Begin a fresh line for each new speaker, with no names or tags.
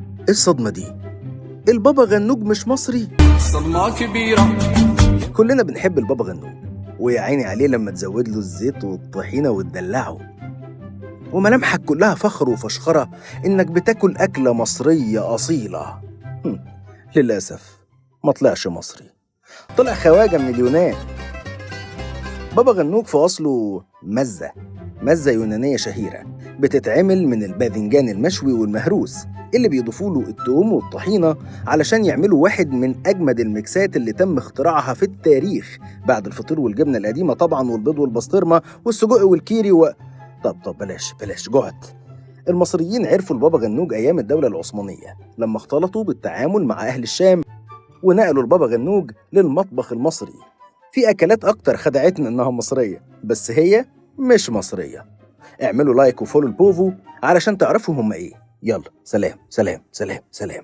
إيه الصدمة دي؟ البابا غنوج مش مصري؟
صدمة كبيرة.
كلنا بنحب البابا غنوج، ويا عيني عليه لما تزود له الزيت والطحينة وتدلعه، وملامحك كلها فخر وفشخرة إنك بتاكل أكلة مصرية أصيلة. للأسف ما طلعش مصري، طلع خواجة من اليونان. بابا غنوج في أصله مزة يونانية شهيرة بتتعمل من الباذنجان المشوي والمهروس اللي بيضيفوا له التوم والطحينة علشان يعملوا واحد من أجمد الميكسات اللي تم اختراعها في التاريخ بعد الفطير والجبنة القديمة طبعا والبيض والبسطرمة والسجق والكيري طب بلاش جعت. المصريين عرفوا البابا غنوج أيام الدولة العثمانية لما اختلطوا بالتعامل مع أهل الشام ونقلوا البابا غنوج للمطبخ المصري. في أكلات أكتر خدعتنا إنها مصرية بس هي مش مصرية. اعملوا لايك وفولو البوفو علشان تعرفوا هم إيه. يلا سلام سلام سلام سلام.